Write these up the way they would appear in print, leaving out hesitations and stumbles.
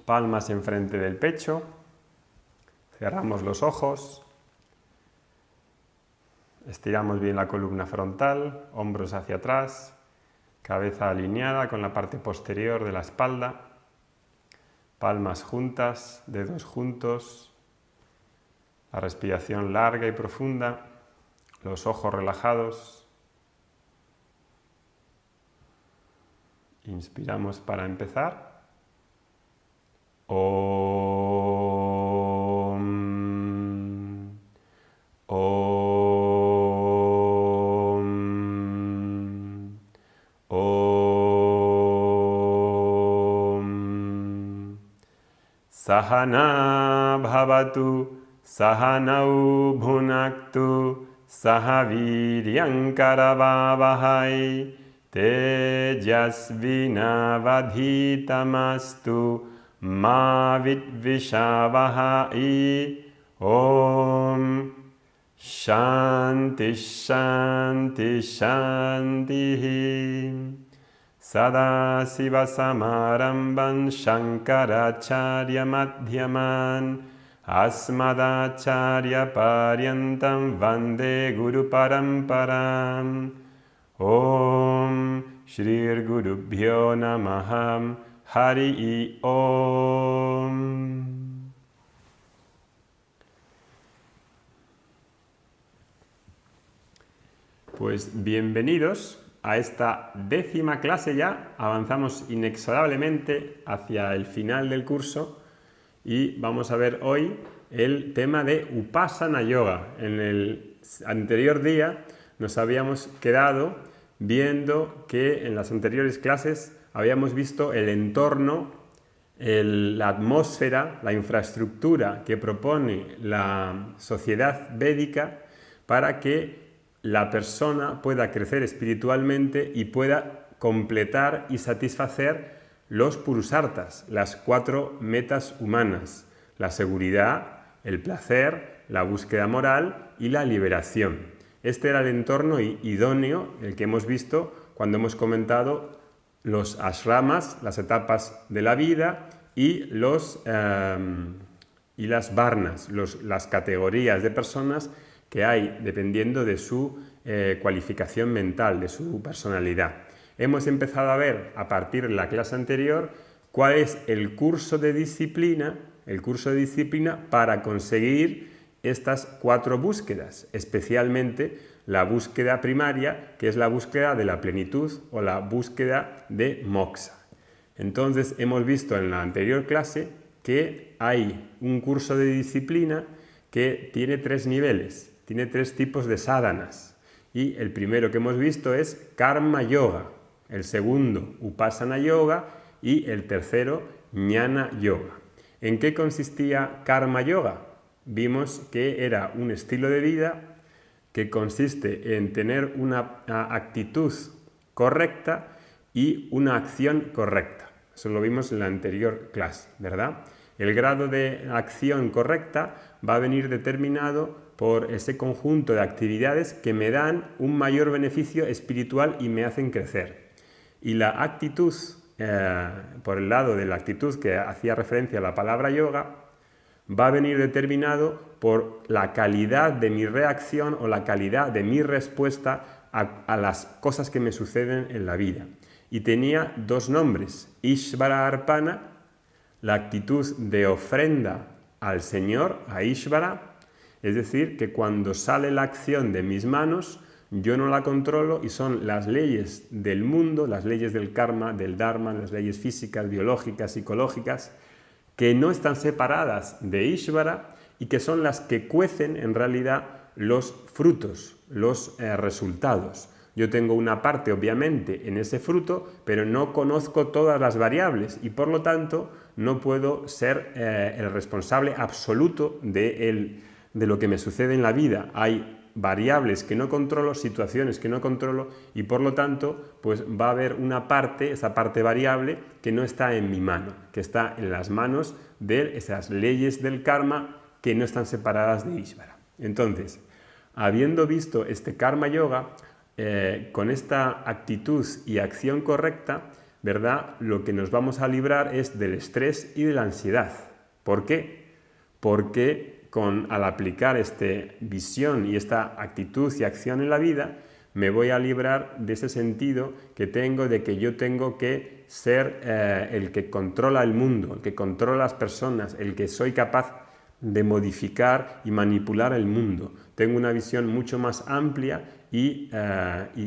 palmas enfrente del pecho, cerramos los ojos, estiramos bien la columna frontal, hombros hacia atrás, cabeza alineada con la parte posterior de la espalda, palmas juntas, dedos juntos, la respiración larga y profunda, los ojos relajados. Inspiramos para empezar. Om. Om. Om. Sahana bhavatu, sahanau bhunaktu, sahaviryankaravavahai, tejasvinavadhitamastu, ma vidvishavahai. Om Shanti Shanti Shanti. Sadasiva Samarambam Shankaracharya Madhyaman Asmadacharya Paryantam Vande Guru Paramparam. Om Shri Gurubhyo Namah Hari Om. Pues bienvenidos a esta 10ª clase ya. Avanzamos inexorablemente hacia el final del curso y vamos a ver hoy el tema de Upasana Yoga. En el anterior día nos habíamos quedado viendo que en las anteriores clases habíamos visto el entorno, la atmósfera, la infraestructura que propone la sociedad védica para que la persona pueda crecer espiritualmente y pueda completar y satisfacer los purusartas, las 4 metas humanas: la seguridad, el placer, la búsqueda moral y la liberación. Este era el entorno idóneo, el que hemos visto cuando hemos comentado los ashramas, las etapas de la vida, y las varnas, las categorías de personas que hay dependiendo de su cualificación mental, de su personalidad. Hemos empezado a ver a partir de la clase anterior cuál es el curso de disciplina para conseguir estas 4 búsquedas, especialmente la búsqueda primaria, que es la búsqueda de la plenitud o la búsqueda de moksha. Entonces hemos visto en la anterior clase que hay un curso de disciplina que tiene 3 niveles, tiene 3 tipos de sadhanas. Y el primero que hemos visto es Karma Yoga, el segundo Upasana Yoga y el tercero Jnana Yoga. ¿En qué consistía Karma Yoga? Vimos que era un estilo de vida que consiste en tener una actitud correcta y una acción correcta. Eso lo vimos en la anterior clase, ¿verdad? El grado de acción correcta va a venir determinado por ese conjunto de actividades que me dan un mayor beneficio espiritual y me hacen crecer. Y la actitud, por el lado de la actitud que hacía referencia a la palabra yoga, va a venir determinado por la calidad de mi reacción o la calidad de mi respuesta a las cosas que me suceden en la vida. Y tenía 2 nombres: Ishvara Arpana, la actitud de ofrenda al Señor, a Ishvara. Es decir, que cuando sale la acción de mis manos, yo no la controlo y son las leyes del mundo, las leyes del karma, del dharma, las leyes físicas, biológicas, psicológicas, que no están separadas de Ishvara y que son las que cuecen en realidad los frutos, los resultados. Yo tengo una parte, obviamente, en ese fruto, pero no conozco todas las variables y, por lo tanto, no puedo ser el responsable absoluto de lo que me sucede en la vida. Hay variables que no controlo, situaciones que no controlo y, por lo tanto, pues va a haber una parte, esa parte variable, que no está en mi mano, que está en las manos de esas leyes del karma que no están separadas de Ishvara. Entonces, habiendo visto este Karma Yoga, con esta actitud y acción correcta, ¿verdad?, lo que nos vamos a librar es del estrés y de la ansiedad. ¿Por qué? Porque al aplicar esta visión y esta actitud y acción en la vida, me voy a librar de ese sentido que tengo de que yo tengo que ser el que controla el mundo, el que controla las personas, el que soy capaz de modificar y manipular el mundo. Tengo una visión mucho más amplia y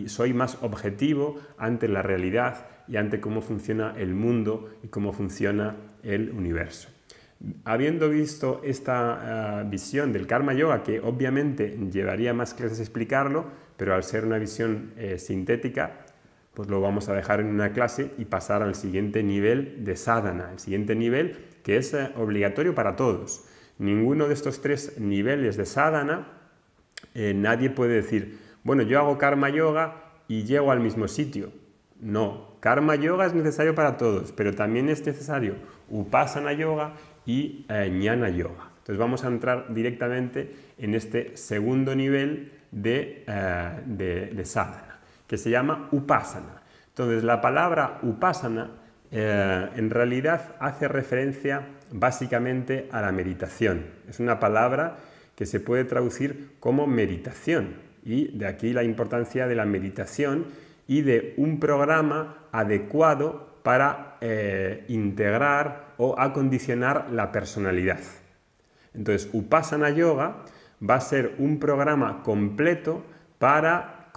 soy más objetivo ante la realidad y ante cómo funciona el mundo y cómo funciona el universo. Habiendo visto esta visión del Karma Yoga, que obviamente llevaría más clases explicarlo, pero al ser una visión sintética, pues lo vamos a dejar en una clase y pasar al siguiente nivel de sadhana, el siguiente nivel que es obligatorio para todos. Ninguno de estos 3 niveles de sadhana, nadie puede decir, bueno, yo hago Karma Yoga y llego al mismo sitio. No, Karma Yoga es necesario para todos, pero también es necesario Upasana Yoga y Jnana Yoga. Entonces vamos a entrar directamente en este segundo nivel de sadhana, que se llama Upasana. Entonces la palabra Upasana en realidad hace referencia básicamente a la meditación. Es una palabra que se puede traducir como meditación y de aquí la importancia de la meditación y de un programa adecuado para integrar o acondicionar la personalidad. Entonces, Upasana Yoga va a ser un programa completo para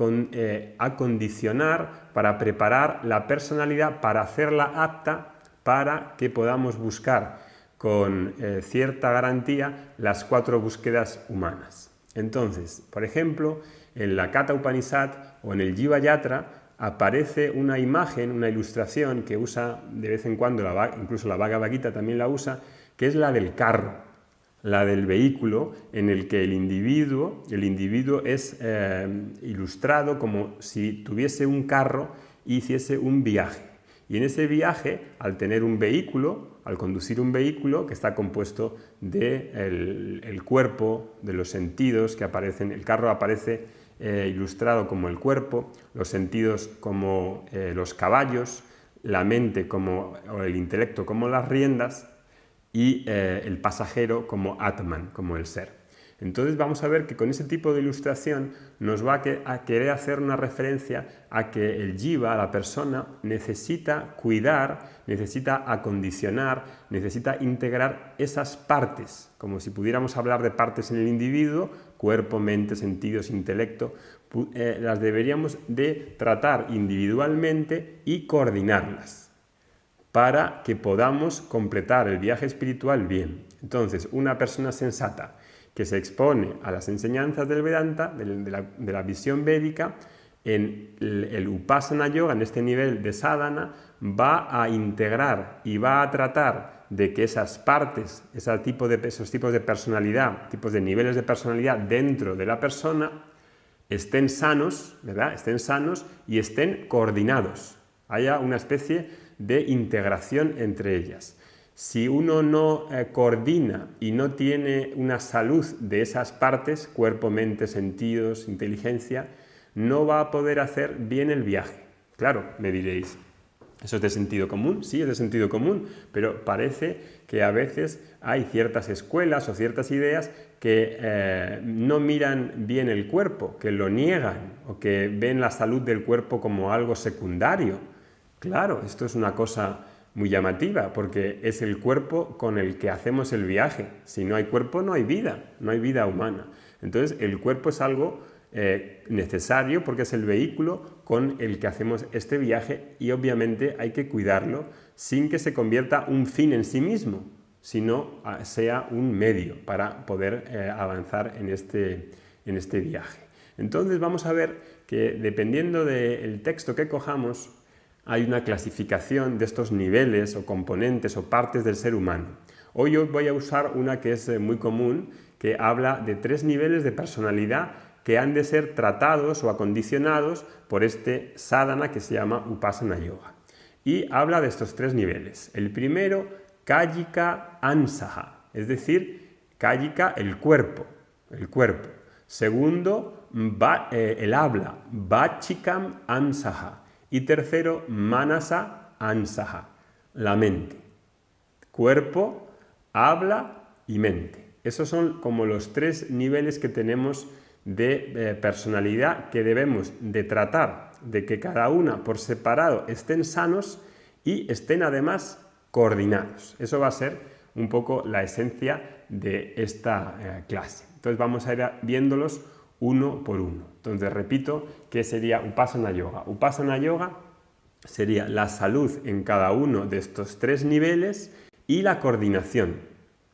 acondicionar, para preparar la personalidad, para hacerla apta para que podamos buscar con cierta garantía las 4 búsquedas humanas. Entonces, por ejemplo, en la Katha Upanishad o en el Jiva Yatra aparece una imagen, una ilustración que usa de vez en cuando, incluso la Bhagavad Gita también la usa, que es la del carro, la del vehículo en el que el individuo es ilustrado como si tuviese un carro y hiciese un viaje. Y en ese viaje, al tener un vehículo, al conducir un vehículo que está compuesto del cuerpo, de los sentidos que aparecen, el carro aparece ilustrado como el cuerpo, los sentidos como los caballos, la mente o el intelecto como las riendas y el pasajero como Atman, como el ser. Entonces vamos a ver que con ese tipo de ilustración nos va a querer hacer una referencia a que el jiva, la persona, necesita cuidar, necesita acondicionar, necesita integrar esas partes, como si pudiéramos hablar de partes en el individuo, cuerpo, mente, sentidos, intelecto, las deberíamos de tratar individualmente y coordinarlas para que podamos completar el viaje espiritual bien. Entonces, una persona sensata que se expone a las enseñanzas del Vedanta, de la visión védica, en el Upasana Yoga, en este nivel de sadhana, va a integrar y va a tratar de que esas partes, esos tipos de personalidad, tipos de niveles de personalidad dentro de la persona, estén sanos, ¿verdad? Estén sanos y estén coordinados. Haya una especie de integración entre ellas. Si uno no coordina y no tiene una salud de esas partes, cuerpo, mente, sentidos, inteligencia, no va a poder hacer bien el viaje. Claro, me diréis, ¿eso es de sentido común? Sí, es de sentido común, pero parece que a veces hay ciertas escuelas o ciertas ideas que no miran bien el cuerpo, que lo niegan o que ven la salud del cuerpo como algo secundario. Claro, esto es una cosa muy llamativa, porque es el cuerpo con el que hacemos el viaje. Si no hay cuerpo, no hay vida humana. Entonces, el cuerpo es algo necesario porque es el vehículo con el que hacemos este viaje y obviamente hay que cuidarlo sin que se convierta un fin en sí mismo, sino sea un medio para poder avanzar en este viaje. Entonces, vamos a ver que dependiendo del texto que cojamos, hay una clasificación de estos niveles o componentes o partes del ser humano. Hoy yo voy a usar una que es muy común, que habla de 3 niveles de personalidad que han de ser tratados o acondicionados por este sadhana que se llama Upasana Yoga. Y habla de estos 3 niveles. El primero, Kayika Ansaha, es decir, Kayika, el cuerpo. Segundo, el habla, Vachikam Ansaha. Y tercero, Manasa ansaha, la mente. Cuerpo, habla y mente. Esos son como los 3 niveles que tenemos de personalidad que debemos de tratar de que cada una por separado estén sanos y estén además coordinados. Eso va a ser un poco la esencia de esta clase. Entonces vamos a ir viéndolos uno por uno. Entonces repito, ¿qué sería Upasana Yoga? Upasana Yoga sería la salud en cada uno de estos 3 niveles y la coordinación,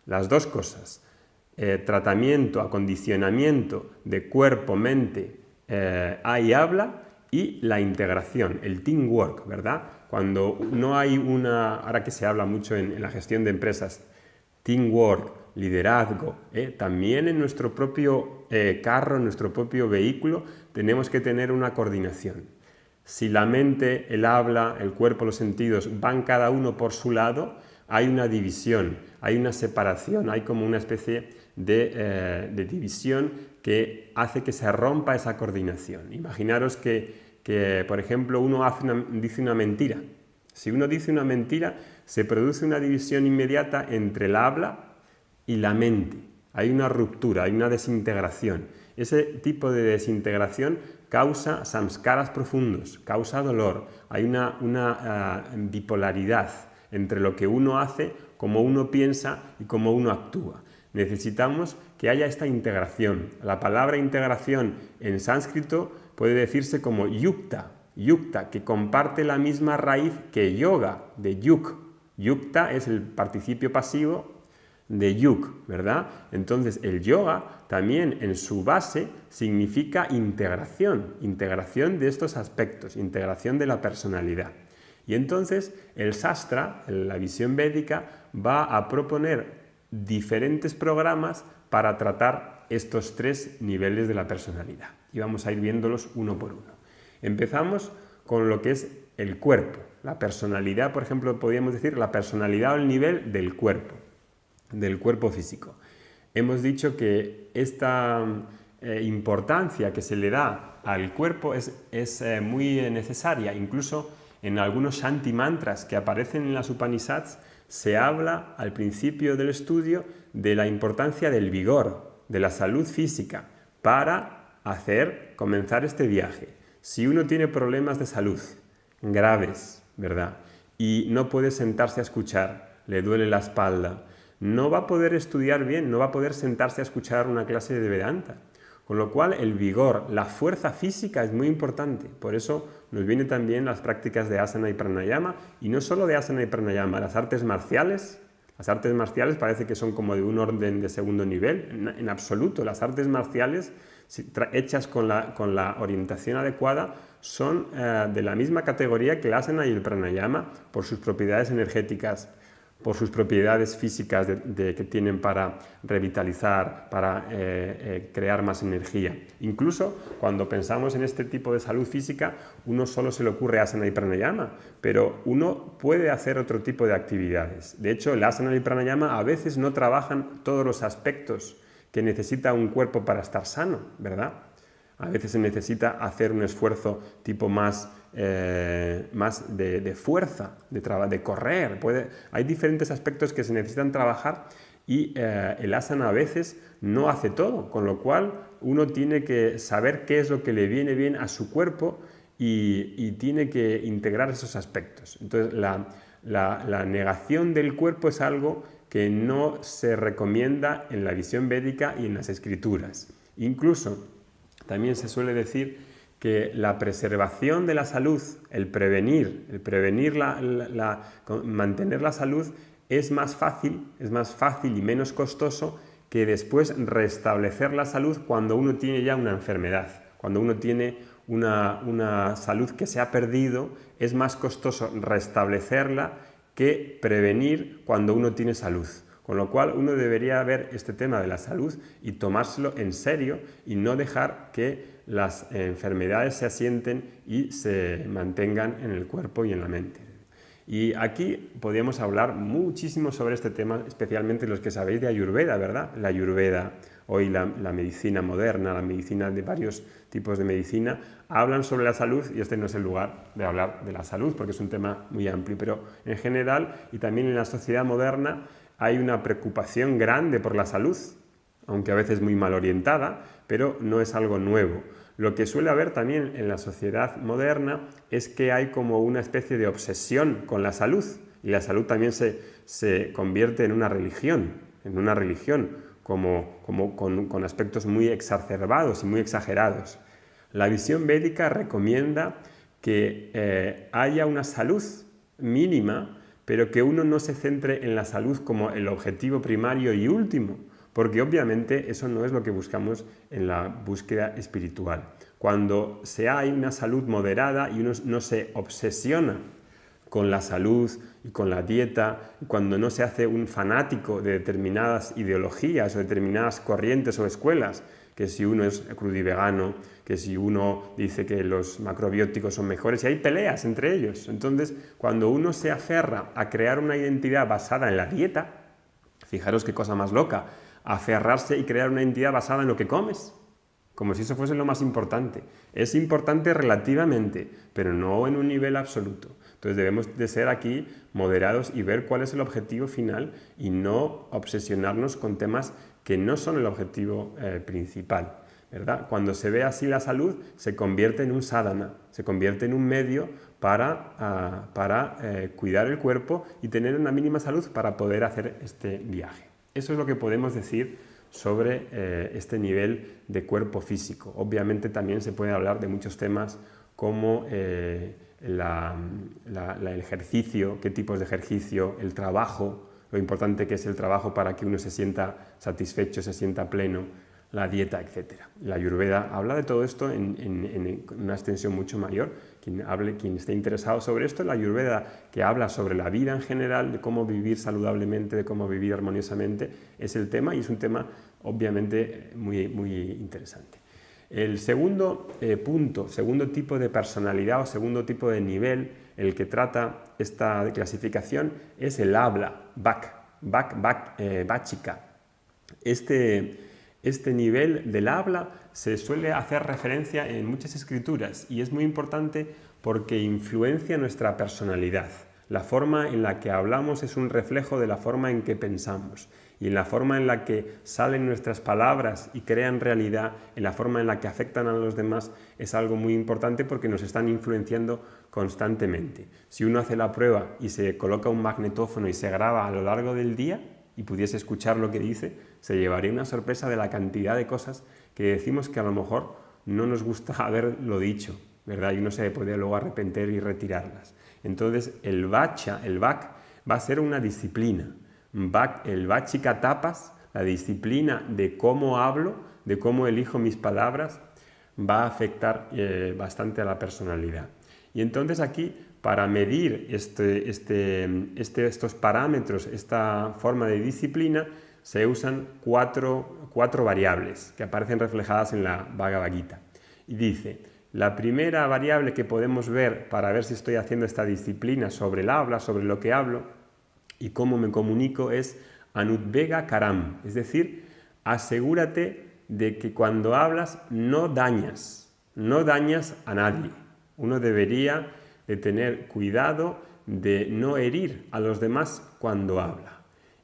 las 2 cosas. Tratamiento, acondicionamiento de cuerpo, mente y habla, y la integración, el teamwork, ¿verdad? Cuando no hay ahora que se habla mucho en la gestión de empresas, teamwork, liderazgo, también en nuestro propio carro, en nuestro propio vehículo, tenemos que tener una coordinación. Si la mente, el habla, el cuerpo, los sentidos van cada uno por su lado, hay una división, hay una separación, hay como una especie de división que hace que se rompa esa coordinación. Imaginaros que por ejemplo, uno dice una mentira. Si uno dice una mentira, se produce una división inmediata entre el habla y la mente. Hay una ruptura, hay una desintegración. Ese tipo de desintegración causa samskaras profundos, causa dolor. Hay una bipolaridad entre lo que uno hace, cómo uno piensa y cómo uno actúa. Necesitamos que haya esta integración. La palabra integración en sánscrito puede decirse como yukta, que comparte la misma raíz que yoga, de yuk. Yukta es el participio pasivo de yuk, ¿verdad? Entonces el yoga también en su base significa integración de estos aspectos, integración de la personalidad. Y entonces el sastra, la visión védica, va a proponer diferentes programas para tratar estos 3 niveles de la personalidad. Y vamos a ir viéndolos uno por uno. Empezamos con lo que es el cuerpo. La personalidad, por ejemplo, podríamos decir la personalidad o el nivel del cuerpo físico. Hemos dicho que esta importancia que se le da al cuerpo es muy necesaria. Incluso en algunos Shanti mantras que aparecen en las Upanishads se habla al principio del estudio de la importancia del vigor, de la salud física, para comenzar este viaje. Si uno tiene problemas de salud graves, ¿verdad? Y no puede sentarse a escuchar, le duele la espalda, no va a poder estudiar bien, no va a poder sentarse a escuchar una clase de Vedanta. Con lo cual el vigor, la fuerza física es muy importante. Por eso nos vienen también las prácticas de asana y pranayama, y no solo de asana y pranayama, las artes marciales parece que son como de un orden de segundo nivel. En absoluto, las artes marciales hechas con la orientación adecuada son de la misma categoría que el asana y el pranayama por sus propiedades energéticas, por sus propiedades físicas que tienen para revitalizar, para crear más energía. Incluso cuando pensamos en este tipo de salud física, uno solo se le ocurre asana y pranayama, pero uno puede hacer otro tipo de actividades. De hecho, el asana y el pranayama a veces no trabajan todos los aspectos que necesita un cuerpo para estar sano, ¿verdad? A veces se necesita hacer un esfuerzo tipo más de fuerza, de correr. Hay diferentes aspectos que se necesitan trabajar y el asana a veces no hace todo, con lo cual uno tiene que saber qué es lo que le viene bien a su cuerpo y tiene que integrar esos aspectos. Entonces la negación del cuerpo es algo que no se recomienda en la visión védica y en las escrituras. Incluso también se suele decir que la preservación de la salud, el prevenir mantener la salud es más fácil y menos costoso que después restablecer la salud cuando uno tiene ya una enfermedad, cuando uno tiene una salud que se ha perdido. Es más costoso restablecerla que prevenir cuando uno tiene salud. Con lo cual uno debería ver este tema de la salud y tomárselo en serio y no dejar que las enfermedades se asienten y se mantengan en el cuerpo y en la mente. Y aquí podríamos hablar muchísimo sobre este tema, especialmente los que sabéis de Ayurveda, ¿verdad? La Ayurveda hoy la medicina moderna, la medicina de varios tipos de medicina, hablan sobre la salud y este no es el lugar de hablar de la salud porque es un tema muy amplio, pero en general y también en la sociedad moderna hay una preocupación grande por la salud, aunque a veces muy mal orientada, pero no es algo nuevo. Lo que suele haber también en la sociedad moderna es que hay como una especie de obsesión con la salud y la salud también se convierte en una religión con aspectos muy exacerbados y muy exagerados. La visión védica recomienda que haya una salud mínima, pero que uno no se centre en la salud como el objetivo primario y último, porque obviamente eso no es lo que buscamos en la búsqueda espiritual. Cuando hay una salud moderada y uno no se obsesiona con la salud y con la dieta, cuando no se hace un fanático de determinadas ideologías o determinadas corrientes o escuelas, que si uno es crudivegano, que si uno dice que los macrobióticos son mejores, y hay peleas entre ellos. Entonces, cuando uno se aferra a crear una identidad basada en la dieta, fijaros qué cosa más loca, aferrarse y crear una identidad basada en lo que comes, como si eso fuese lo más importante. Es importante relativamente, pero no en un nivel absoluto. Entonces debemos de ser aquí moderados y ver cuál es el objetivo final y no obsesionarnos con temas que no son el objetivo principal, ¿verdad? Cuando se ve así la salud, se convierte en un sadhana, se convierte en un medio para cuidar el cuerpo y tener una mínima salud para poder hacer este viaje. Eso es lo que podemos decir sobre este nivel de cuerpo físico. Obviamente también se puede hablar de muchos temas como el ejercicio, qué tipos de ejercicio, el trabajo, lo importante que es el trabajo para que uno se sienta satisfecho, se sienta pleno, la dieta, etc. La Ayurveda habla de todo esto en una extensión mucho mayor. Quien esté interesado sobre esto, la Ayurveda, que habla sobre la vida en general, de cómo vivir saludablemente, de cómo vivir armoniosamente, es el tema y es un tema obviamente muy, muy interesante. El segundo punto, segundo tipo de personalidad o segundo tipo de nivel, el que trata esta clasificación, es el habla, váchica. Este nivel del habla se suele hacer referencia en muchas escrituras y es muy importante porque influencia nuestra personalidad. La forma en la que hablamos es un reflejo de la forma en que pensamos y en la forma en la que salen nuestras palabras y crean realidad, en la forma en la que afectan a los demás, es algo muy importante porque nos están influenciando constantemente. Si uno hace la prueba y se coloca un magnetófono y se graba a lo largo del día y pudiese escuchar lo que dice, se llevaría una sorpresa de la cantidad de cosas que decimos que a lo mejor no nos gusta haberlo dicho, ¿verdad? Y uno se podría luego arrepentir y retirarlas. Entonces el vak va a ser una disciplina. El vachika tapas, la disciplina de cómo hablo, de cómo elijo mis palabras, va a afectar bastante a la personalidad. Y entonces aquí, para medir estos parámetros, esta forma de disciplina, se usan cuatro variables que aparecen reflejadas en la Bhagavad Gita. Y dice, la primera variable que podemos ver para ver si estoy haciendo esta disciplina sobre el habla, sobre lo que hablo y cómo me comunico es anudvega karam, es decir, asegúrate de que cuando hablas no dañas a nadie. Uno debería de tener cuidado de no herir a los demás cuando habla.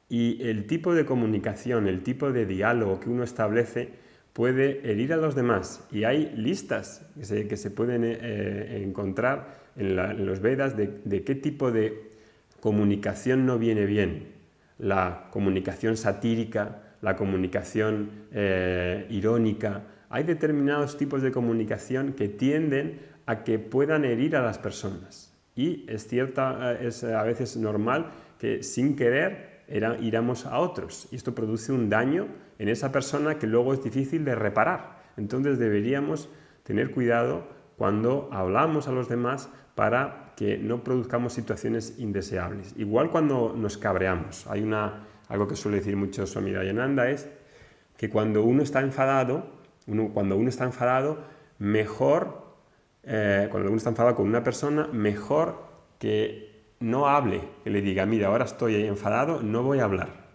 Y el tipo de comunicación, el tipo de diálogo que uno establece puede herir a los demás. Y hay listas que se pueden encontrar en los Vedas de qué tipo de comunicación no viene bien. La comunicación satírica, la comunicación irónica. Hay determinados tipos de comunicación que tienden a que puedan herir a las personas. Y es a veces normal que sin querer hiramos a otros. Y esto produce un daño en esa persona que luego es difícil de reparar. Entonces deberíamos tener cuidado cuando hablamos a los demás para que no produzcamos situaciones indeseables. Igual cuando nos cabreamos. Hay algo que suele decir mucho Swami Dayananda, es que cuando uno está enfadado, cuando uno está enfadado con una persona, mejor que no hable, que le diga, mira, ahora estoy enfadado, no voy a hablar.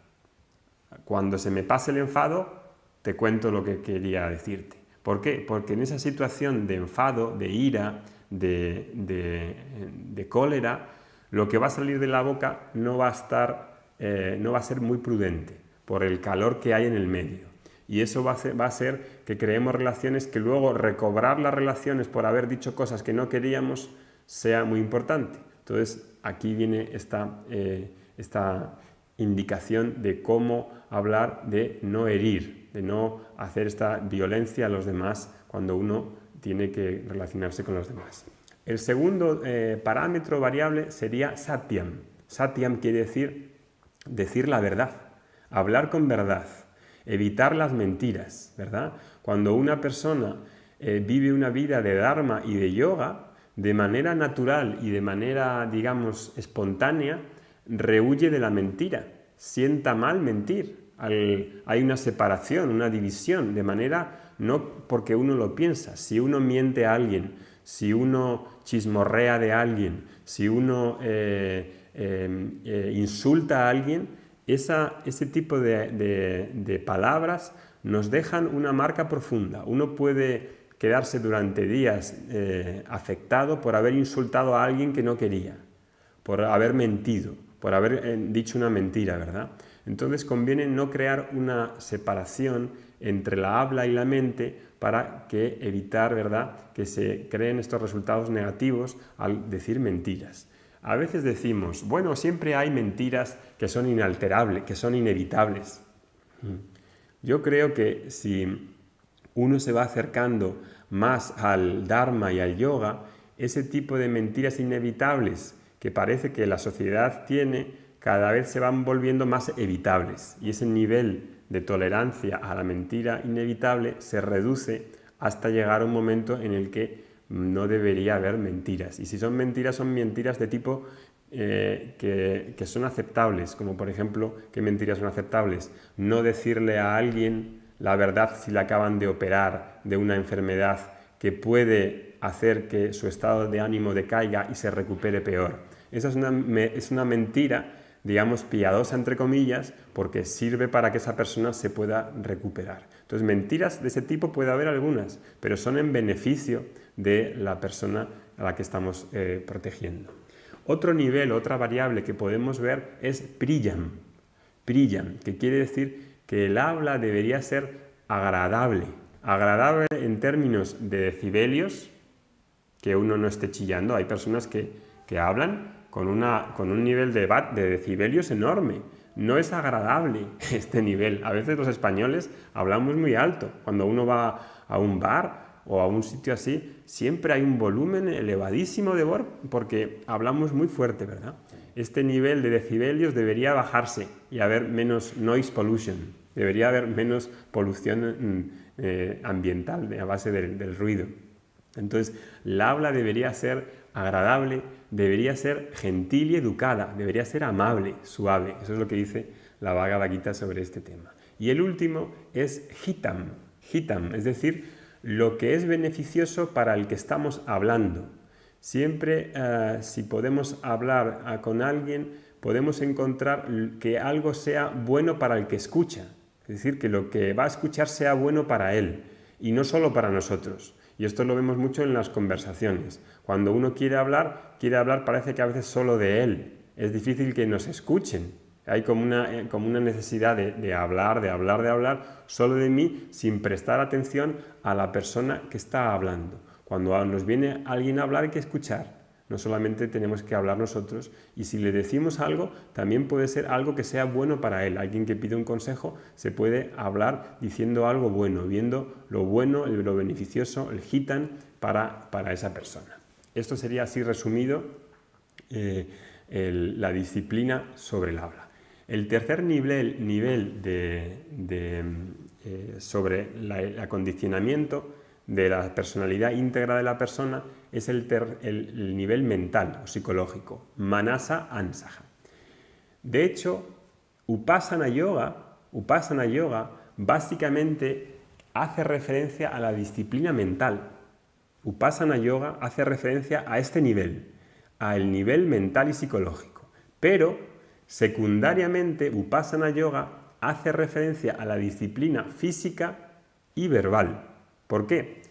Cuando se me pase el enfado, te cuento lo que quería decirte. ¿Por qué? Porque en esa situación de enfado, de ira, de cólera, lo que va a salir de la boca no va a ser muy prudente por el calor que hay en el medio. Y eso va a hacer que creemos relaciones que luego recobrar las relaciones por haber dicho cosas que no queríamos sea muy importante. Entonces aquí viene esta indicación de cómo hablar de no herir, de no hacer esta violencia a los demás cuando uno tiene que relacionarse con los demás. El segundo parámetro variable sería satyam. Satyam quiere decir la verdad, hablar con verdad, evitar las mentiras, ¿verdad? Cuando una persona vive una vida de dharma y de yoga, de manera natural y de manera, digamos, espontánea, rehuye de la mentira, sienta mal mentir. Hay una separación, una división, de manera, no porque uno lo piensa, si uno miente a alguien, si uno chismorrea de alguien, si uno insulta a alguien, ese tipo de palabras nos dejan una marca profunda. Uno puede quedarse durante días afectado por haber insultado a alguien que no quería, por haber mentido, por haber dicho una mentira, ¿verdad? Entonces conviene no crear una separación entre la habla y la mente para evitar, ¿verdad?, que se creen estos resultados negativos al decir mentiras. A veces decimos, bueno, siempre hay mentiras que son inalterables, que son inevitables. Yo creo que si uno se va acercando más al Dharma y al yoga, ese tipo de mentiras inevitables que parece que la sociedad tiene, cada vez se van volviendo más evitables. Y ese nivel de tolerancia a la mentira inevitable se reduce hasta llegar a un momento en el que no debería haber mentiras. Y si son mentiras de tipo que son aceptables, como por ejemplo, ¿qué mentiras son aceptables? No decirle a alguien la verdad si le acaban de operar de una enfermedad que puede hacer que su estado de ánimo decaiga y se recupere peor. Esa es una mentira, digamos, piadosa, entre comillas, porque sirve para que esa persona se pueda recuperar. Entonces, mentiras de ese tipo puede haber algunas, pero son en beneficio de la persona a la que estamos protegiendo. Otro nivel, otra variable que podemos ver es priyam. Priyam, que quiere decir que el habla debería ser agradable. Agradable en términos de decibelios, que uno no esté chillando. Hay personas que hablan con un nivel de decibelios enorme. No es agradable este nivel. A veces los españoles hablamos muy alto. Cuando uno va a un bar o a un sitio así, siempre hay un volumen elevadísimo de voz porque hablamos muy fuerte, ¿verdad? Este nivel de decibelios debería bajarse y haber menos noise pollution. Debería haber menos polución ambiental a base del ruido. Entonces, la habla debería ser agradable, debería ser gentil y educada, debería ser amable, suave. Eso es lo que dice la Bhagavad Gita sobre este tema. Y el último es hitam. Hitam, es decir, lo que es beneficioso para el que estamos hablando. Siempre, si podemos hablar con alguien, podemos encontrar que algo sea bueno para el que escucha. Es decir, que lo que va a escuchar sea bueno para él y no solo para nosotros. Y esto lo vemos mucho en las conversaciones. Cuando uno quiere hablar parece que a veces solo de él. Es difícil que nos escuchen. Hay como una necesidad de hablar solo de mí sin prestar atención a la persona que está hablando. Cuando nos viene alguien a hablar hay que escuchar. No solamente tenemos que hablar nosotros, y si le decimos algo, también puede ser algo que sea bueno para él. Alguien que pide un consejo se puede hablar diciendo algo bueno, viendo lo bueno, lo beneficioso, el hitan para esa persona. Esto sería así resumido la disciplina sobre el habla. El tercer nivel sobre el acondicionamiento de la personalidad íntegra de la persona es el nivel mental o psicológico, manasa ansaha. De hecho, Upasana Yoga básicamente hace referencia a la disciplina mental. Upasana Yoga hace referencia a este nivel, al nivel mental y psicológico. Pero, secundariamente, Upasana Yoga hace referencia a la disciplina física y verbal. ¿Por qué?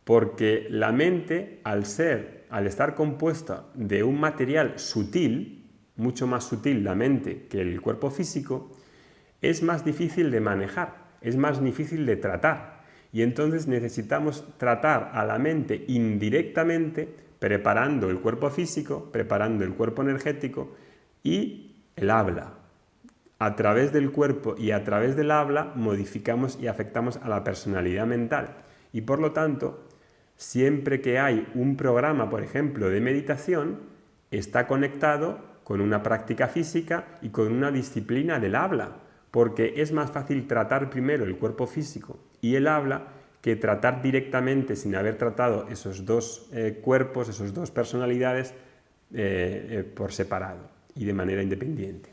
Porque la mente, al estar compuesta de un material sutil, mucho más sutil la mente que el cuerpo físico, es más difícil de manejar, es más difícil de tratar. Y entonces necesitamos tratar a la mente indirectamente, preparando el cuerpo físico, preparando el cuerpo energético y el habla. A través del cuerpo y a través del habla modificamos y afectamos a la personalidad mental. Y por lo tanto, siempre que hay un programa, por ejemplo, de meditación, está conectado con una práctica física y con una disciplina del habla, porque es más fácil tratar primero el cuerpo físico y el habla que tratar directamente, sin haber tratado esos dos cuerpos, esas dos personalidades por separado y de manera independiente.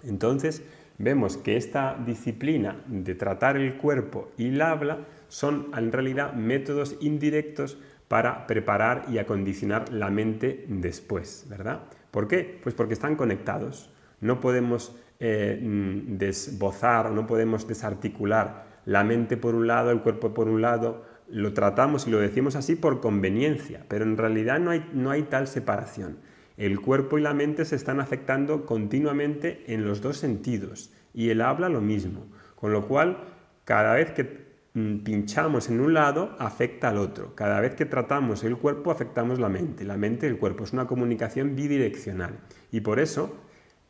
Entonces, vemos que esta disciplina de tratar el cuerpo y el habla son en realidad métodos indirectos para preparar y acondicionar la mente después, ¿verdad? ¿Por qué? Pues porque están conectados. No podemos desbozar, no podemos desarticular la mente por un lado, el cuerpo por un lado. Lo tratamos y lo decimos así por conveniencia, pero en realidad no hay tal separación. El cuerpo y la mente se están afectando continuamente en los dos sentidos y el habla lo mismo, con lo cual cada vez que pinchamos en un lado afecta al otro, cada vez que tratamos el cuerpo afectamos la mente y el cuerpo, es una comunicación bidireccional y por eso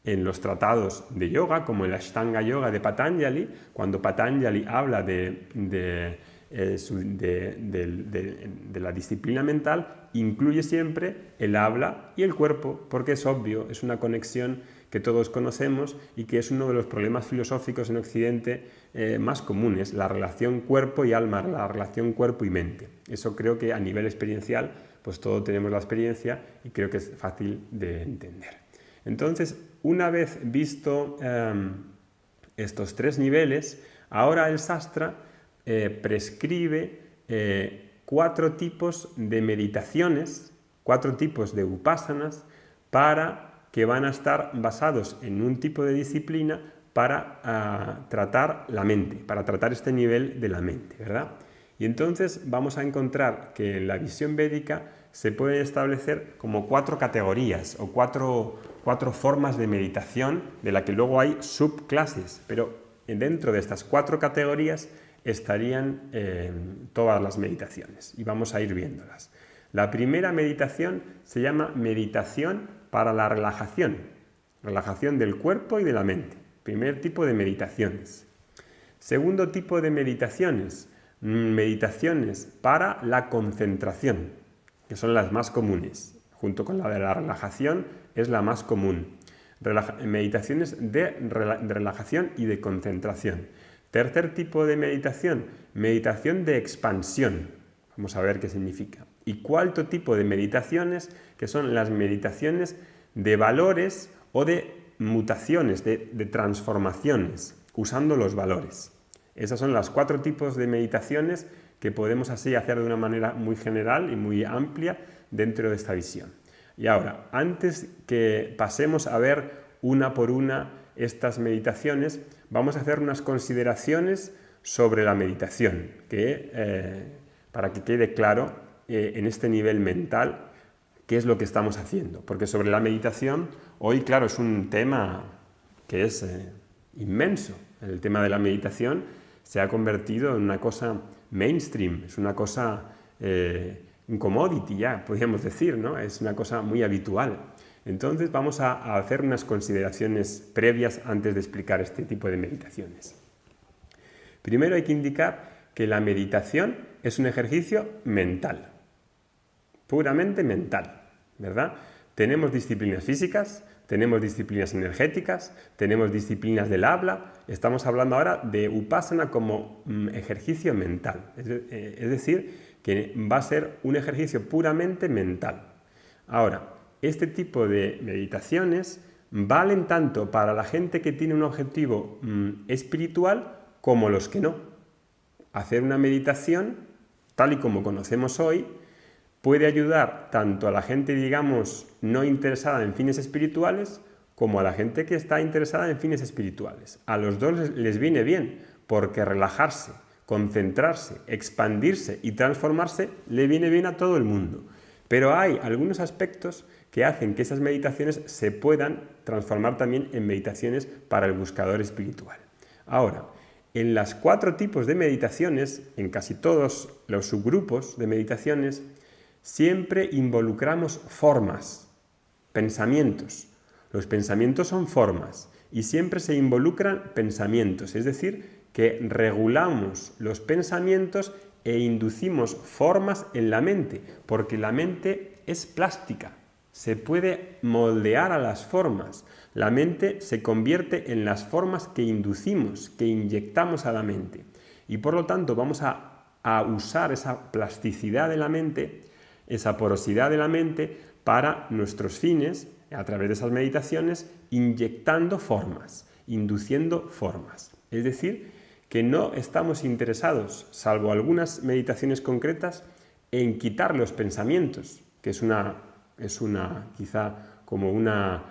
en los tratados de yoga, como el Ashtanga Yoga de Patanjali, cuando Patanjali habla de la disciplina mental, incluye siempre el habla y el cuerpo, porque es obvio, es una conexión que todos conocemos y que es uno de los problemas filosóficos en Occidente más comunes, la relación cuerpo y alma, la relación cuerpo y mente. Eso creo que a nivel experiencial, pues todos tenemos la experiencia y creo que es fácil de entender. Entonces, una vez visto estos tres niveles, ahora el Sastra prescribe 4 tipos de meditaciones, 4 tipos de upasanas que van a estar basados en un tipo de disciplina para tratar la mente, para tratar este nivel de la mente, ¿verdad? Y entonces vamos a encontrar que en la visión védica se pueden establecer como 4 categorías o 4 formas de meditación de la que luego hay subclases, pero dentro de estas 4 categorías estarían todas las meditaciones y vamos a ir viéndolas. La primera meditación se llama meditación para la relajación del cuerpo y de la mente. Primer tipo de meditaciones. Segundo tipo de meditaciones para la concentración, que son las más comunes, junto con la de la relajación es la más común. Meditaciones de relajación y de concentración. Tercer tipo de meditación de expansión. Vamos a ver qué significa. Y cuarto tipo de meditaciones, que son las meditaciones de valores o de mutaciones, de transformaciones, usando los valores. Esos son los 4 tipos de meditaciones que podemos así hacer de una manera muy general y muy amplia dentro de esta visión. Y ahora, antes que pasemos a ver una por una estas meditaciones, vamos a hacer unas consideraciones sobre la meditación, para que quede claro en este nivel mental qué es lo que estamos haciendo. Porque sobre la meditación, hoy, claro, es un tema que es inmenso. El tema de la meditación se ha convertido en una cosa mainstream, es una cosa, un commodity ya, podríamos decir, ¿no? Es una cosa muy habitual. Entonces vamos a hacer unas consideraciones previas antes de explicar este tipo de meditaciones. Primero hay que indicar que la meditación es un ejercicio mental, puramente mental, ¿verdad? Tenemos disciplinas físicas, tenemos disciplinas energéticas, tenemos disciplinas del habla, estamos hablando ahora de upasana como ejercicio mental, es decir, que va a ser un ejercicio puramente mental. Ahora, este tipo de meditaciones valen tanto para la gente que tiene un objetivo espiritual como los que no. Hacer una meditación, tal y como conocemos hoy, puede ayudar tanto a la gente, digamos, no interesada en fines espirituales, como a la gente que está interesada en fines espirituales. A los dos les viene bien, porque relajarse, concentrarse, expandirse y transformarse le viene bien a todo el mundo. Pero hay algunos aspectos que hacen que esas meditaciones se puedan transformar también en meditaciones para el buscador espiritual. Ahora, en los 4 tipos de meditaciones, en casi todos los subgrupos de meditaciones, siempre involucramos formas, pensamientos. Los pensamientos son formas y siempre se involucran pensamientos, es decir, que regulamos los pensamientos e inducimos formas en la mente, porque la mente es plástica, se puede moldear a las formas. La mente se convierte en las formas que inducimos, que inyectamos a la mente. Y por lo tanto vamos a usar esa plasticidad de la mente, esa porosidad de la mente para nuestros fines, a través de esas meditaciones, inyectando formas, induciendo formas. Es decir, que no estamos interesados, salvo algunas meditaciones concretas, en quitar los pensamientos, que es una quizá como una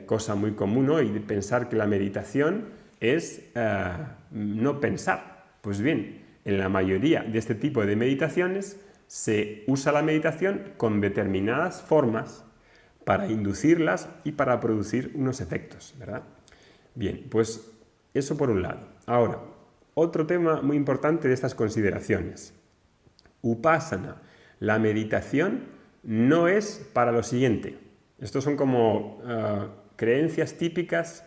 cosa muy común hoy, de pensar que la meditación es no pensar. Pues bien, en la mayoría de este tipo de meditaciones se usa la meditación con determinadas formas para inducirlas y para producir unos efectos, ¿verdad? Bien, pues eso por un lado. Ahora, otro tema muy importante de estas consideraciones. Upasana, la meditación no es para lo siguiente. Estos son como creencias típicas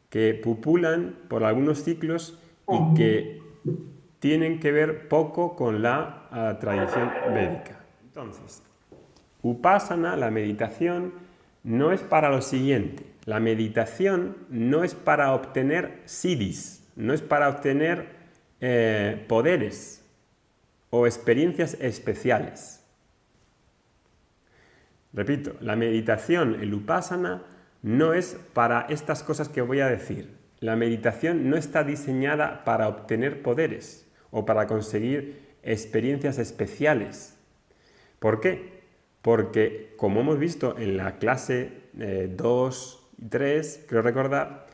que pupulan por algunos ciclos y que tienen que ver poco con la tradición védica. Entonces, Upasana, la meditación, no es para lo siguiente. La meditación no es para obtener siddhis, no es para obtener poderes o experiencias especiales. Repito, la meditación, el upasana, no es para estas cosas que voy a decir. La meditación no está diseñada para obtener poderes o para conseguir experiencias especiales. ¿Por qué? Porque, como hemos visto en la clase 2 y 3, creo recordar,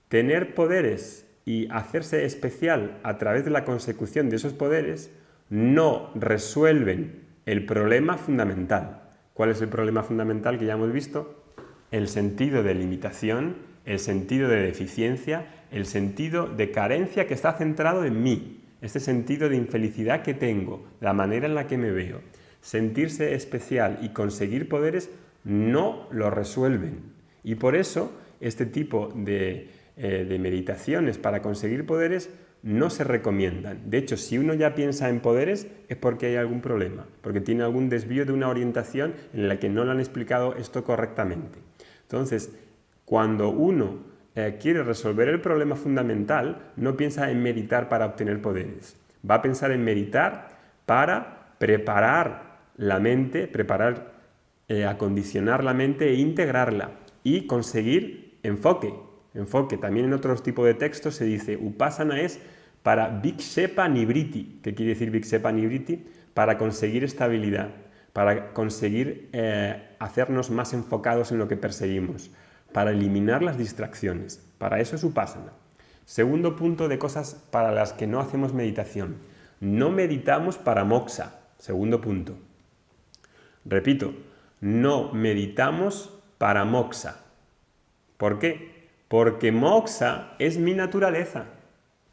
tener poderes y hacerse especial a través de la consecución de esos poderes no resuelven el problema fundamental. ¿Cuál es el problema fundamental que ya hemos visto? El sentido de limitación, el sentido de deficiencia, el sentido de carencia que está centrado en mí, este sentido de infelicidad que tengo, la manera en la que me veo. Sentirse especial y conseguir poderes no lo resuelven. Y por eso este tipo de meditaciones para conseguir poderes no se recomiendan. De hecho, si uno ya piensa en poderes es porque hay algún problema, porque tiene algún desvío de una orientación en la que no le han explicado esto correctamente. Entonces, cuando uno quiere resolver el problema fundamental, no piensa en meditar para obtener poderes. Va a pensar en meditar para preparar la mente, acondicionar la mente e integrarla y conseguir enfoque. También en otros tipos de textos se dice upasana es para vikshepa nivriti. ¿Qué quiere decir vikshepa nivriti? Para conseguir estabilidad, para conseguir hacernos más enfocados en lo que perseguimos, para eliminar las distracciones. Para eso es upasana. Segundo punto de cosas para las que no hacemos meditación. No meditamos para moksha. Segundo punto. Repito, no meditamos para moksha. ¿Por qué? Porque moksha es mi naturaleza.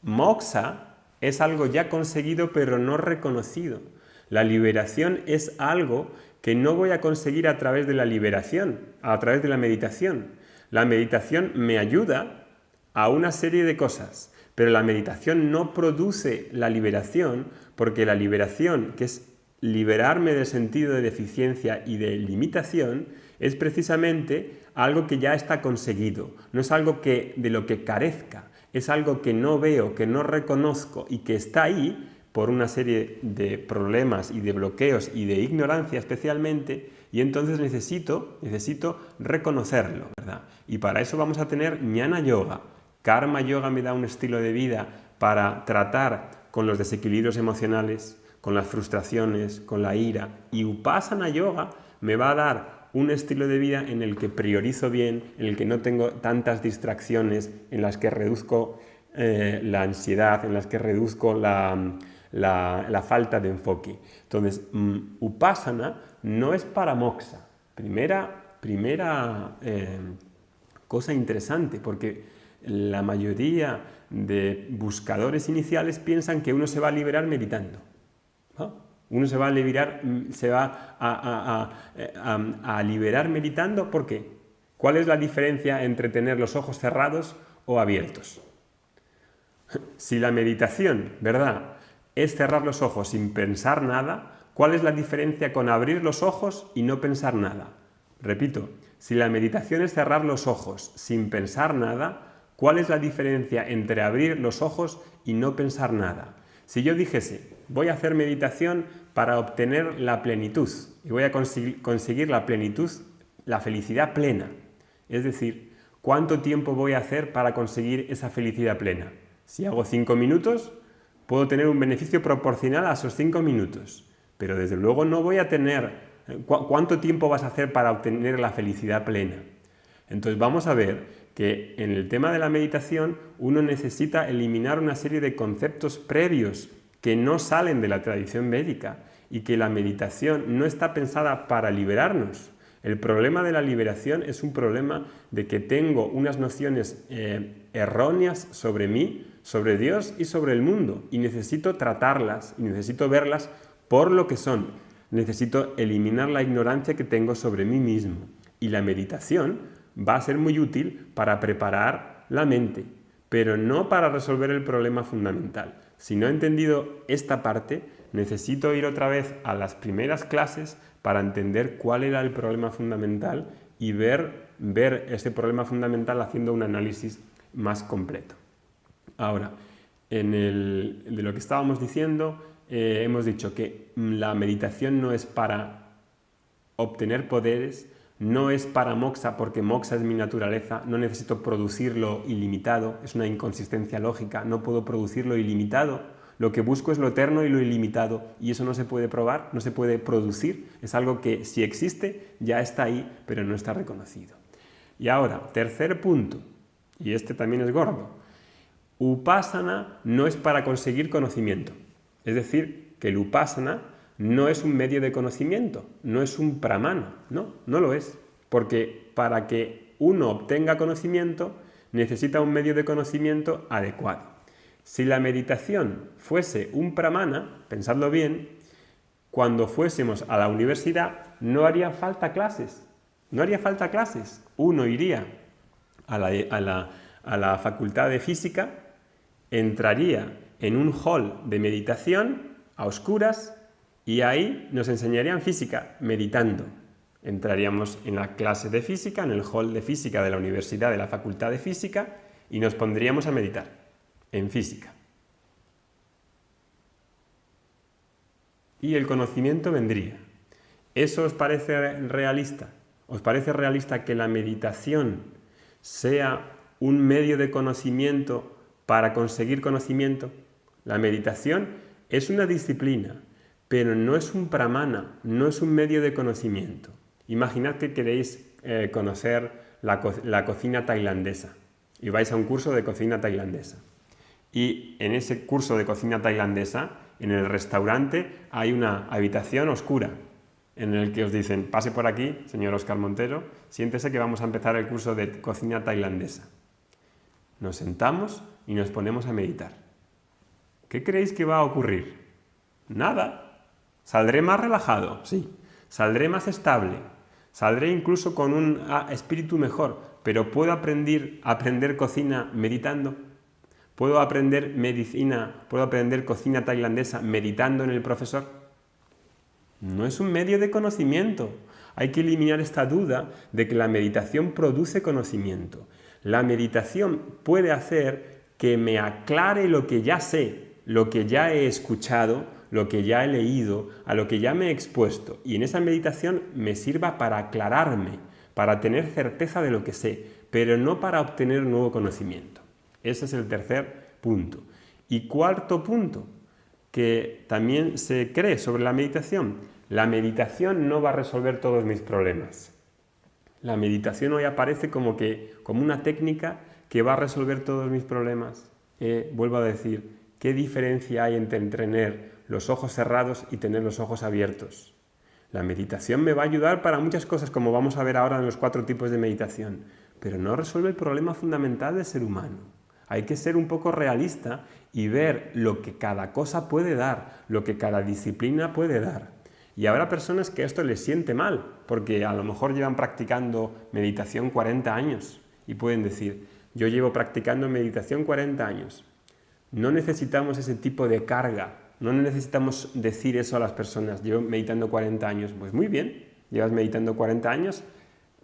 Moksha es algo ya conseguido pero no reconocido. La liberación es algo que no voy a conseguir a través de la liberación, a través de la meditación. La meditación me ayuda a una serie de cosas, pero la meditación no produce la liberación, porque la liberación, que es liberarme del sentido de deficiencia y de limitación, es precisamente algo que ya está conseguido, no es algo de lo que carezca, es algo que no veo, que no reconozco y que está ahí por una serie de problemas y de bloqueos y de ignorancia especialmente, y entonces necesito reconocerlo, ¿verdad? Y para eso vamos a tener Jnana Yoga. Karma Yoga me da un estilo de vida para tratar con los desequilibrios emocionales, con las frustraciones, con la ira, y Upasana Yoga me va a dar un estilo de vida en el que priorizo bien, en el que no tengo tantas distracciones, en las que reduzco la ansiedad, en las que reduzco la falta de enfoque. Entonces, Upasana no es para moksha. Primera cosa interesante, porque la mayoría de buscadores iniciales piensan que uno se va a liberar meditando, ¿no? Uno se va a liberar, a liberar meditando. ¿Por qué? ¿Cuál es la diferencia entre tener los ojos cerrados o abiertos? Si la meditación, ¿verdad?, es cerrar los ojos sin pensar nada, ¿cuál es la diferencia con abrir los ojos y no pensar nada? Repito, si la meditación es cerrar los ojos sin pensar nada, ¿cuál es la diferencia entre abrir los ojos y no pensar nada? Si yo dijese, voy a hacer meditación para obtener la plenitud y voy a conseguir la plenitud, la felicidad plena, es decir, ¿cuánto tiempo voy a hacer para conseguir esa felicidad plena? Si hago 5 minutos, puedo tener un beneficio proporcional a esos 5 minutos, pero desde luego no voy a tener... ¿Cuánto tiempo vas a hacer para obtener la felicidad plena? Entonces vamos a ver que en el tema de la meditación uno necesita eliminar una serie de conceptos previos que no salen de la tradición védica y que la meditación no está pensada para liberarnos. El problema de la liberación es un problema de que tengo unas nociones erróneas sobre mí, sobre Dios y sobre el mundo, y necesito tratarlas y necesito verlas por lo que son. Necesito eliminar la ignorancia que tengo sobre mí mismo, y la meditación va a ser muy útil para preparar la mente, pero no para resolver el problema fundamental. Si no he entendido esta parte, necesito ir otra vez a las primeras clases para entender cuál era el problema fundamental y ver ese problema fundamental haciendo un análisis más completo. Ahora, de lo que estábamos diciendo, hemos dicho que la meditación no es para obtener poderes, no es para moksha, porque moksha es mi naturaleza, no necesito producirlo ilimitado, es una inconsistencia lógica, no puedo producirlo ilimitado, lo que busco es lo eterno y lo ilimitado, y eso no se puede probar, no se puede producir, es algo que si existe ya está ahí, pero no está reconocido. Y ahora, tercer punto, y este también es gordo, Upasana no es para conseguir conocimiento, es decir, que el Upasana no es un medio de conocimiento, no es un pramana, no lo es, porque para que uno obtenga conocimiento necesita un medio de conocimiento adecuado. Si la meditación fuese un pramana, pensadlo bien, cuando fuésemos a la universidad no haría falta clases, uno iría a la facultad de física, entraría en un hall de meditación a oscuras y ahí nos enseñarían física meditando. Entraríamos en la clase de física, en el hall de física de la universidad, de la facultad de física, y nos pondríamos a meditar en física. Y el conocimiento vendría. ¿Eso os parece realista? ¿Os parece realista que la meditación sea un medio de conocimiento para conseguir conocimiento? La meditación es una disciplina, pero no es un pramana, no es un medio de conocimiento. Imaginad que queréis conocer la cocina tailandesa y vais a un curso de cocina tailandesa. Y en ese curso de cocina tailandesa, en el restaurante, hay una habitación oscura en el que os dicen, pase por aquí, señor Óscar Montero, siéntese que vamos a empezar el curso de cocina tailandesa. Nos sentamos y nos ponemos a meditar. ¿Qué creéis que va a ocurrir? Nada. ¿Saldré más relajado? Sí. ¿Saldré más estable? ¿Saldré incluso con un espíritu mejor? ¿Pero puedo aprender cocina meditando? ¿Puedo aprender medicina, puedo aprender cocina tailandesa meditando en el profesor? No es un medio de conocimiento. Hay que eliminar esta duda de que la meditación produce conocimiento. La meditación puede hacer que me aclare lo que ya sé, lo que ya he escuchado, lo que ya he leído, a lo que ya me he expuesto, y en esa meditación me sirva para aclararme, para tener certeza de lo que sé, pero no para obtener nuevo conocimiento. Ese es el tercer punto. Y cuarto punto, que también se cree sobre la meditación no va a resolver todos mis problemas. La meditación hoy aparece como una técnica que va a resolver todos mis problemas. Vuelvo a decir, ¿qué diferencia hay entre tener los ojos cerrados y tener los ojos abiertos? La meditación me va a ayudar para muchas cosas, como vamos a ver ahora en los 4 tipos de meditación, pero no resuelve el problema fundamental del ser humano. Hay que ser un poco realista y ver lo que cada cosa puede dar, lo que cada disciplina puede dar. Y habrá personas que esto les siente mal, porque a lo mejor llevan practicando meditación 40 años y pueden decir, yo llevo practicando meditación 40 años. No necesitamos ese tipo de carga, no necesitamos decir eso a las personas, llevo meditando 40 años. Pues muy bien, llevas meditando 40 años,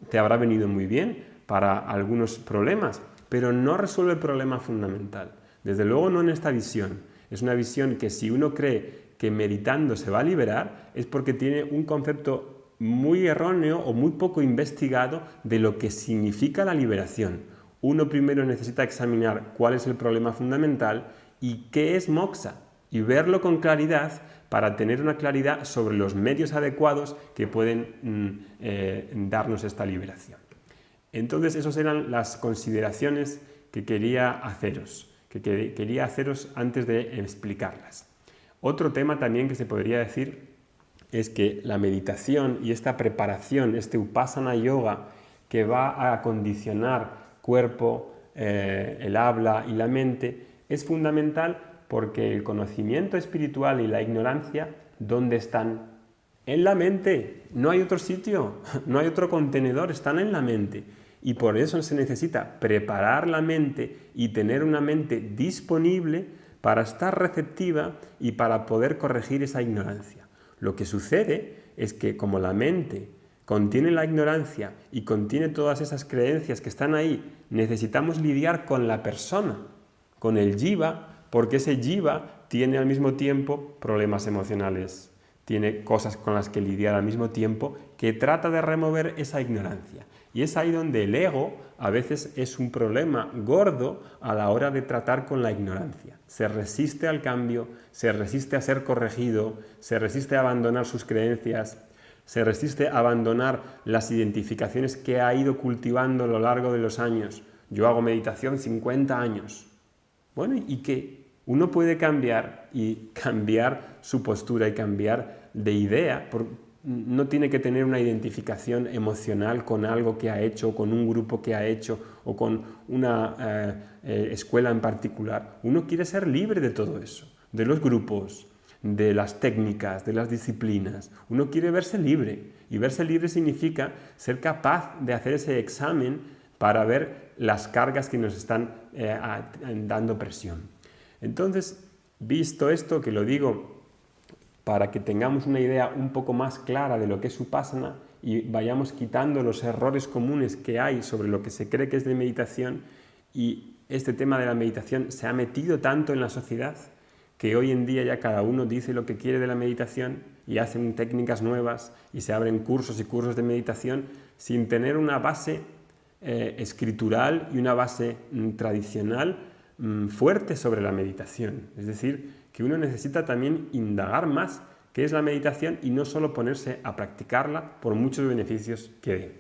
te habrá venido muy bien para algunos problemas, pero no resuelve el problema fundamental. Desde luego no en esta visión. Es una visión que si uno cree que meditando se va a liberar, es porque tiene un concepto muy erróneo o muy poco investigado de lo que significa la liberación. Uno primero necesita examinar cuál es el problema fundamental y qué es moksha, y verlo con claridad para tener una claridad sobre los medios adecuados que pueden darnos esta liberación. Entonces, esas eran las consideraciones que quería haceros antes de explicarlas. Otro tema también que se podría decir es que la meditación y esta preparación, este Upasana Yoga, que va a acondicionar cuerpo, el habla y la mente, es fundamental porque el conocimiento espiritual y la ignorancia, ¿dónde están? En la mente. No hay otro sitio, no hay otro contenedor, están en la mente. Y por eso se necesita preparar la mente y tener una mente disponible para estar receptiva y para poder corregir esa ignorancia. Lo que sucede es que como la mente contiene la ignorancia y contiene todas esas creencias que están ahí, necesitamos lidiar con la persona, con el jiva, porque ese jiva tiene al mismo tiempo problemas emocionales, tiene cosas con las que lidiar al mismo tiempo, que trata de remover esa ignorancia. Y es ahí donde el ego a veces es un problema gordo a la hora de tratar con la ignorancia. Se resiste al cambio, se resiste a ser corregido, se resiste a abandonar sus creencias, se resiste a abandonar las identificaciones que ha ido cultivando a lo largo de los años. Yo hago meditación 50 años. Bueno, ¿y qué? Uno puede cambiar y cambiar su postura y cambiar de idea. No tiene que tener una identificación emocional con algo que ha hecho, con un grupo que ha hecho o con una escuela en particular. Uno quiere ser libre de todo eso, de los grupos, de las técnicas, de las disciplinas. Uno quiere verse libre y verse libre significa ser capaz de hacer ese examen para ver las cargas que nos están dando presión. Entonces, visto esto, que lo digo para que tengamos una idea un poco más clara de lo que es Upasana y vayamos quitando los errores comunes que hay sobre lo que se cree que es de meditación, y este tema de la meditación se ha metido tanto en la sociedad que hoy en día ya cada uno dice lo que quiere de la meditación y hacen técnicas nuevas y se abren cursos y cursos de meditación sin tener una base escritural y una base tradicional fuerte sobre la meditación. Es decir, que uno necesita también indagar más qué es la meditación y no solo ponerse a practicarla por muchos beneficios que dé.